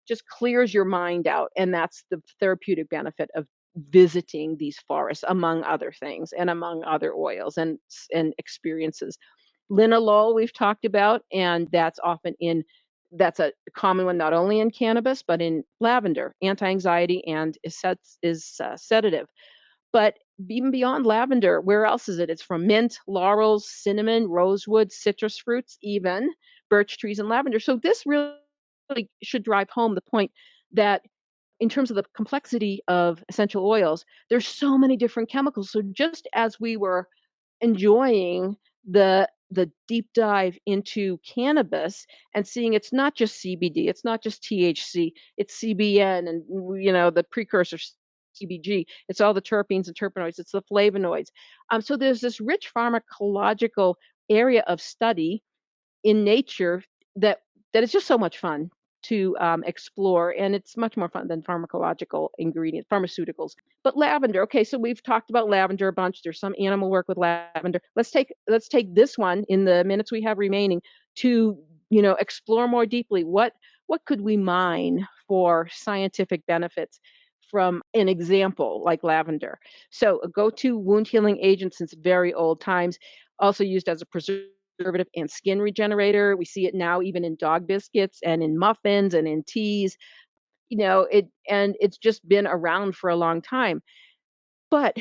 A: just clears your mind out. And that's the therapeutic benefit of visiting these forests, among other things, and among other oils and experiences. Linalool we've talked about, and that's a common one not only in cannabis but in lavender, anti-anxiety and is sedative. But even beyond lavender, where else is it? It's from mint, laurels, cinnamon, rosewood, citrus fruits, even birch trees and lavender. So this really should drive home the point that in terms of the complexity of essential oils, there's so many different chemicals. So just as we were enjoying the deep dive into cannabis and seeing it's not just CBD, it's not just THC, it's CBN and the precursor CBG. It's all the terpenes and terpenoids. It's the flavonoids. So there's this rich pharmacological area of study in nature that is just so much fun to explore, and it's much more fun than pharmacological ingredients, pharmaceuticals. But lavender, okay, so we've talked about lavender a bunch. There's some animal work with lavender. Let's take this one in the minutes we have remaining to explore more deeply what could we mine for scientific benefits from an example like lavender. So a go-to wound healing agent since very old times, also used as a preservative and skin regenerator. We see it now even in dog biscuits and in muffins and in teas. It's just been around for a long time. But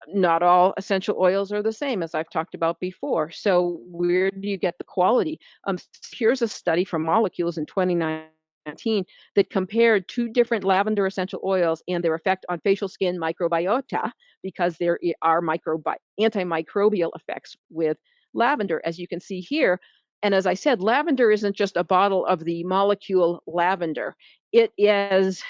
A: not all essential oils are the same, as I've talked about before. So where do you get the quality? Here's a study from Molecules in 2019 that compared two different lavender essential oils and their effect on facial skin microbiota, because there are antimicrobial effects with lavender, as you can see here. And as I said, lavender isn't just a bottle of the molecule lavender. It is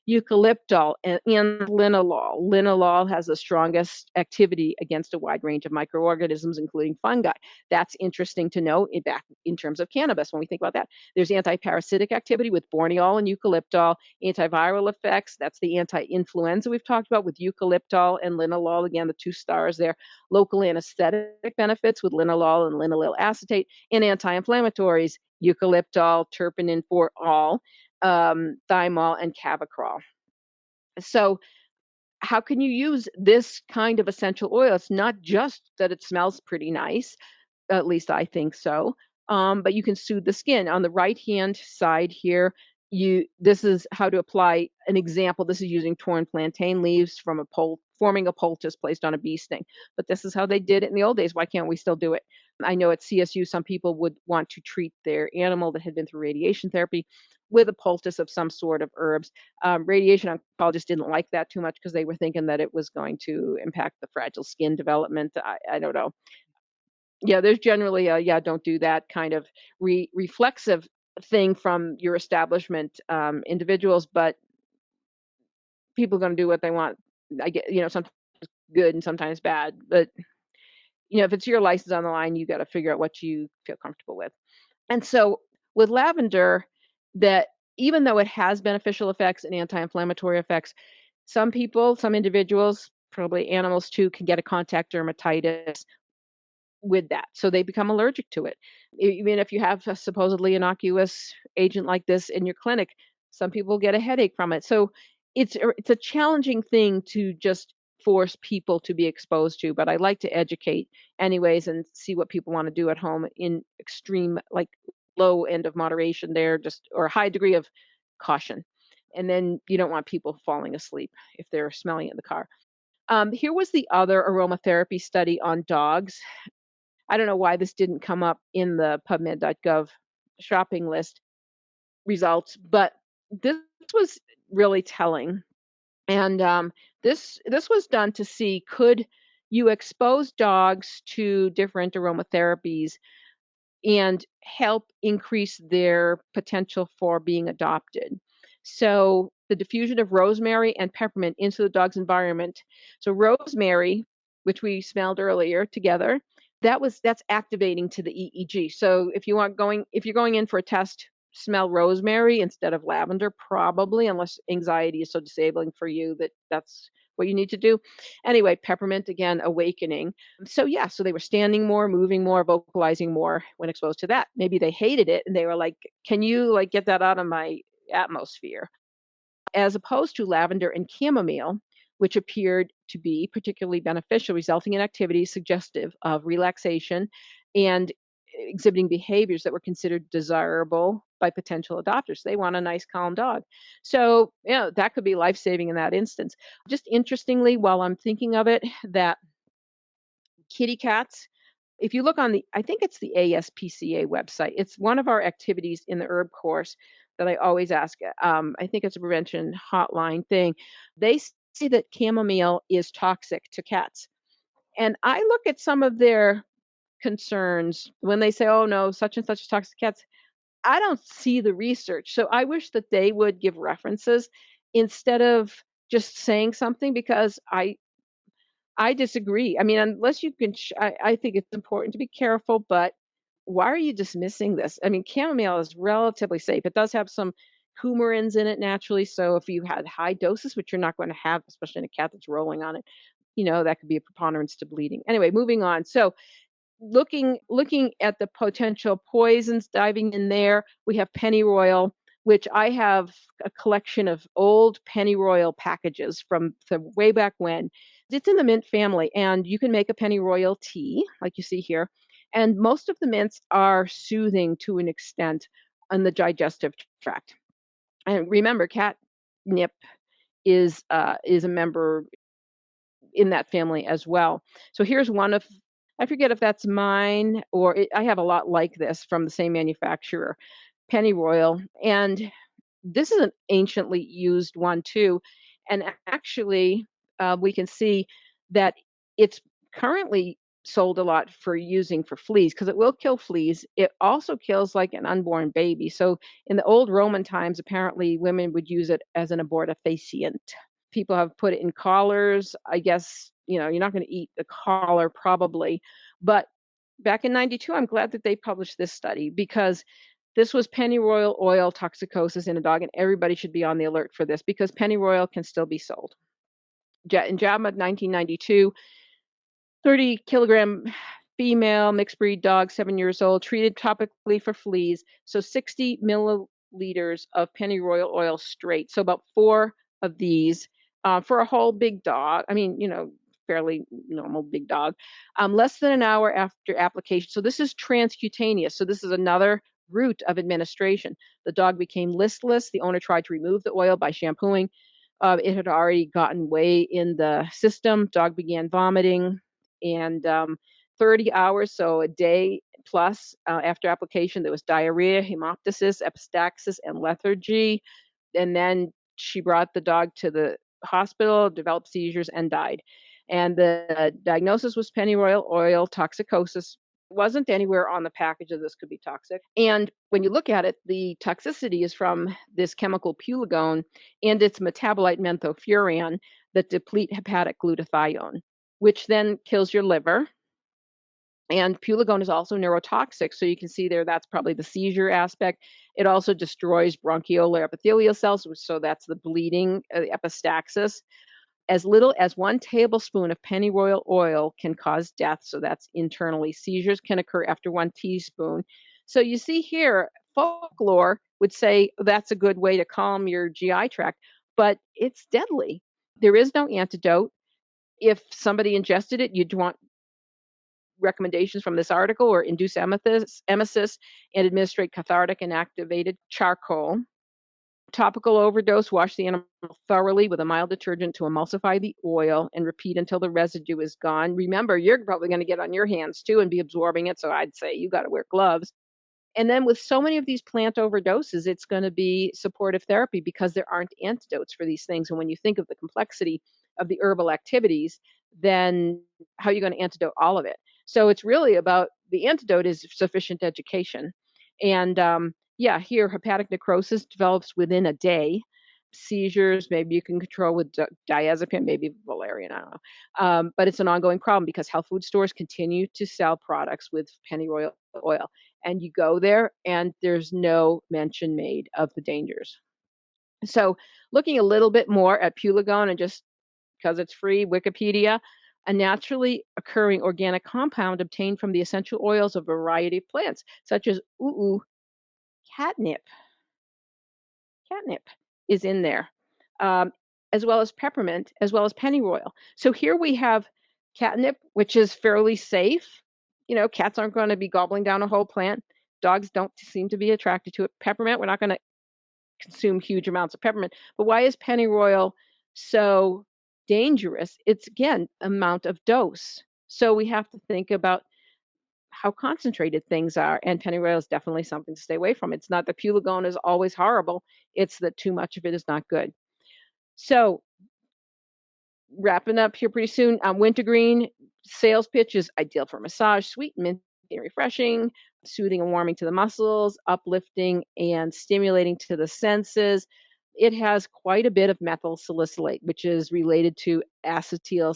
A: eucalyptol and linalool. Linalool has the strongest activity against a wide range of microorganisms, including fungi. That's interesting to know back in terms of cannabis when we think about that. There's anti-parasitic activity with borneol and eucalyptol, antiviral effects. That's the anti-influenza we've talked about with eucalyptol and linalool. Again, the two stars there. Local anesthetic benefits with linalool and linalool acetate, and anti-inflammatories, eucalyptol, terpene for all, thymol, and cavacrol. So how can you use this kind of essential oil? It's not just that it smells pretty nice, at least I think so, but you can soothe the skin. On the right-hand side here, this is how to apply an example. This is using torn plantain leaves from forming a poultice placed on a bee sting. But this is how they did it in the old days. Why can't we still do it? I know at CSU, some people would want to treat their animal that had been through radiation therapy with a poultice of some sort of herbs. Radiation oncologists didn't like that too much because they were thinking that it was going to impact the fragile skin development. I don't know. Yeah, there's generally a don't do that kind of reflexive thing from your establishment individuals, but people are going to do what they want. I get, sometimes good and sometimes bad, but if it's your license on the line, you got to figure out what you feel comfortable with. And so with lavender, that even though it has beneficial effects and anti-inflammatory effects, some people, some individuals, probably animals too, can get a contact dermatitis with that. So they become allergic to it. Even if you have a supposedly innocuous agent like this in your clinic, some people get a headache from it. So it's a challenging thing to just force people to be exposed to, but I like to educate anyways and see what people want to do at home in extreme, like low end of moderation there, just or high degree of caution. And then you don't want people falling asleep if they're smelling it in the car. Here was the other aromatherapy study on dogs. I don't know why this didn't come up in the PubMed.gov shopping list results, but this was really telling. And this was done to see, could you expose dogs to different aromatherapies and help increase their potential for being adopted. So the diffusion of rosemary and peppermint into the dog's environment. So rosemary, which we smelled earlier together, that's activating to the EEG. So if you're going in for a test, smell rosemary instead of lavender, probably, unless anxiety is so disabling for you that that's what you need to do. Anyway, peppermint, again, awakening. So yeah, so they were standing more, moving more, vocalizing more when exposed to that. Maybe they hated it and they were like, "Can you like get that out of my atmosphere?" As opposed to lavender and chamomile, which appeared to be particularly beneficial, resulting in activities suggestive of relaxation and exhibiting behaviors that were considered desirable by potential adopters. They want a nice, calm dog. So, that could be life saving in that instance. Just interestingly, while I'm thinking of it, that kitty cats, if you look on I think it's the ASPCA website, it's one of our activities in the herb course that I always ask. I think it's a prevention hotline thing. They see that chamomile is toxic to cats. And I look at some of their concerns when they say, oh no, such and such is toxic to cats. I don't see the research. So I wish that they would give references instead of just saying something, because I disagree. I mean, unless you can, I think it's important to be careful, but why are you dismissing this? I mean, chamomile is relatively safe. It does have some coumarins in it naturally. So if you had high doses, which you're not going to have, especially in a cat that's rolling on it, that could be a preponderance to bleeding. Anyway, moving on. So looking at the potential poisons, diving in there, we have pennyroyal, which I have a collection of old pennyroyal packages from way back when. It's in the mint family, and you can make a pennyroyal tea, like you see here. And most of the mints are soothing to an extent on the digestive tract. And remember, catnip is a member in that family as well. So here's one of, I forget if that's mine or I have a lot like this from the same manufacturer, pennyroyal. And this is an anciently used one too. And actually, we can see that it's currently sold a lot for using for fleas, because it will kill fleas. It also kills like an unborn baby. So in the old Roman times, apparently women would use it as an abortifacient. People have put it in collars. I guess, you're not going to eat the collar probably. But back in 92, I'm glad that they published this study, because this was pennyroyal oil toxicosis in a dog, and everybody should be on the alert for this because pennyroyal can still be sold. In JAMA 1992, 30-kilogram female mixed breed dog, 7 years old, treated topically for fleas. So 60 milliliters of pennyroyal oil straight. So about 4 of these for a whole big dog. I mean, fairly normal big dog. Less than an hour after application. So this is transcutaneous. So this is another route of administration. The dog became listless. The owner tried to remove the oil by shampooing. It had already gotten way in the system. Dog began vomiting, and 30 hours, so a day plus after application, there was diarrhea, hemoptysis, epistaxis, and lethargy. And then she brought the dog to the hospital, developed seizures, and died. And the diagnosis was pennyroyal oil toxicosis, wasn't anywhere on the package that this could be toxic. And when you look at it, the toxicity is from this chemical pulegone and its metabolite menthofuran that deplete hepatic glutathione, which then kills your liver. And pulegone is also neurotoxic. So you can see there, that's probably the seizure aspect. It also destroys bronchiolar epithelial cells. So that's the bleeding, epistaxis. As little as 1 tablespoon of pennyroyal oil can cause death. So that's internally. Seizures can occur after 1 teaspoon. So you see here, folklore would say that's a good way to calm your GI tract, but it's deadly. There is no antidote. If somebody ingested it, you'd want recommendations from this article, or induce emesis and administrate cathartic and activated charcoal. Topical overdose, wash the animal thoroughly with a mild detergent to emulsify the oil and repeat until the residue is gone. Remember, you're probably going to get on your hands too and be absorbing it, so I'd say you got to wear gloves. And then with so many of these plant overdoses, it's going to be supportive therapy because there aren't antidotes for these things. And when you think of the complexity of the herbal activities, then how are you going to antidote all of it? So it's really about the antidote is sufficient education. And yeah, here hepatic necrosis develops within a day. Seizures, maybe you can control with diazepam, maybe valerian, I don't know. But it's an ongoing problem because health food stores continue to sell products with pennyroyal oil. And you go there and there's no mention made of the dangers. So looking a little bit more at pulegone, and just because it's free, Wikipedia, a naturally occurring organic compound obtained from the essential oils of a variety of plants, such as catnip. Catnip is in there, um, as well as peppermint, as well as pennyroyal. So here we have catnip, which is fairly safe. You know, cats aren't going to be gobbling down a whole plant. Dogs don't seem to be attracted to it. Peppermint, we're not going to consume huge amounts of peppermint. But why is pennyroyal so dangerous? It's again amount of dose. So we have to think about how concentrated things are, and pennyroyal is definitely something to stay away from. It's not that pulegone is always horrible, it's that too much of it is not good. So wrapping up here pretty soon, wintergreen sales pitch is ideal for massage, sweet, minty, refreshing, soothing and warming to the muscles, uplifting and stimulating to the senses. It has quite a bit of methyl salicylate, which is related to acetyl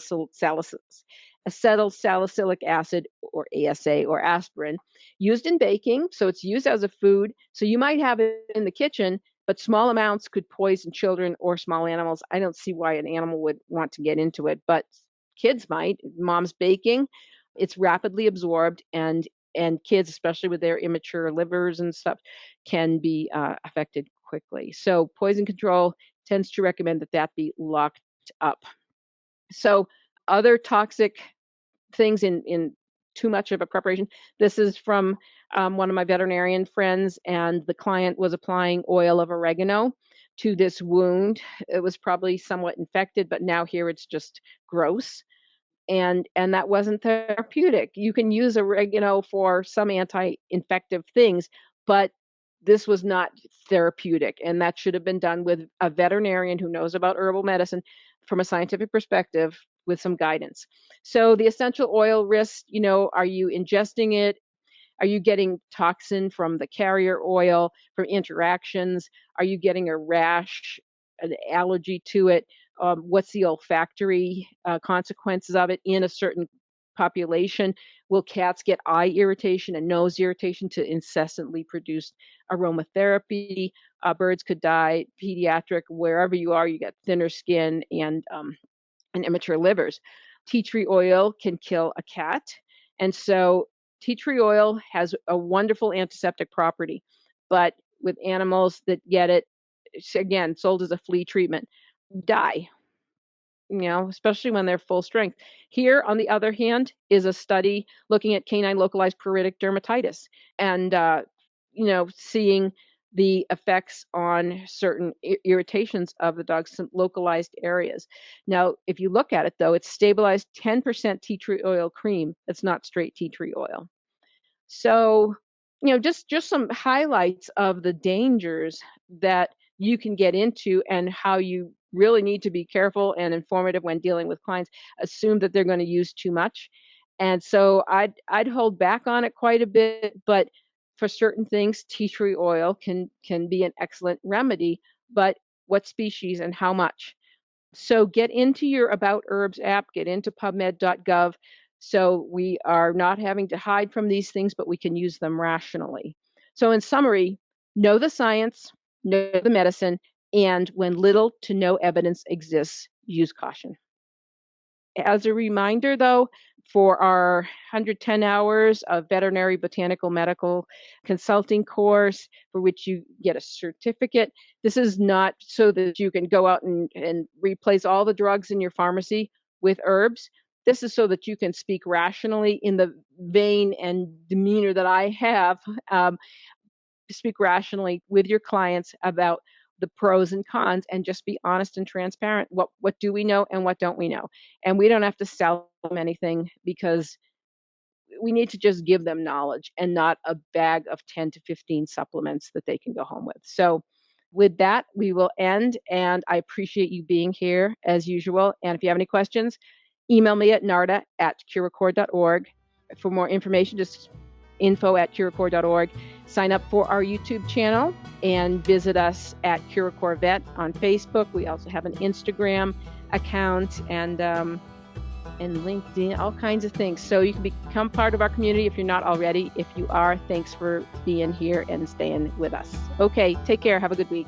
A: salicylic acid, or ASA, or aspirin, used in baking. So it's used as a food. So you might have it in the kitchen, but small amounts could poison children or small animals. I don't see why an animal would want to get into it, but kids might. Mom's baking, it's rapidly absorbed, and kids, especially with their immature livers and stuff, can be affected quickly. So poison control tends to recommend that that be locked up. So other toxic things in too much of a preparation. This is from one of my veterinarian friends, and the client was applying oil of oregano to this wound. It was probably somewhat infected, but now here it's just gross. And that wasn't therapeutic. You can use oregano for some anti-infective things, but this was not therapeutic, and that should have been done with a veterinarian who knows about herbal medicine from a scientific perspective with some guidance. So the essential oil risk, are you ingesting it? Are you getting toxin from the carrier oil, from interactions? Are you getting a rash, an allergy to it? What's the olfactory consequences of it in a certain population? Will cats get eye irritation and nose irritation to incessantly produce aromatherapy? Birds could die. Pediatric, wherever you are, you get thinner skin and immature livers. Tea tree oil can kill a cat. And so tea tree oil has a wonderful antiseptic property, but with animals that get it, it's, again, sold as a flea treatment, die, especially when they're full strength. Here, on the other hand, is a study looking at canine localized pruritic dermatitis and, seeing the effects on certain irritations of the dog's localized areas. Now, if you look at it, though, it's stabilized 10% tea tree oil cream. It's not straight tea tree oil. So, just some highlights of the dangers that you can get into and how you really need to be careful and informative when dealing with clients. Assume that they're going to use too much. And so I'd hold back on it quite a bit, but for certain things, tea tree oil can be an excellent remedy, but what species and how much? So get into your About Herbs app, get into pubmed.gov, so we are not having to hide from these things, but we can use them rationally. So in summary, know the science, know the medicine, and when little to no evidence exists, use caution. As a reminder, though, for our 110 hours of veterinary botanical medical consulting course, for which you get a certificate, this is not so that you can go out and replace all the drugs in your pharmacy with herbs. This is so that you can speak rationally in the vein and demeanor that I have. Speak rationally with your clients about the pros and cons and just be honest and transparent. What do we know and what don't we know? And we don't have to sell them anything because we need to just give them knowledge and not a bag of 10 to 15 supplements that they can go home with. So with that, we will end, and I appreciate you being here as usual. And if you have any questions, email me at narda@curacore.org. For more information, just info@curacore.org. Sign up for our YouTube channel and visit us at Curacore Vet on Facebook. We also have an Instagram account and LinkedIn, all kinds of things. So you can become part of our community if you're not already. If you are, thanks for being here and staying with us. Okay, take care. Have a good week.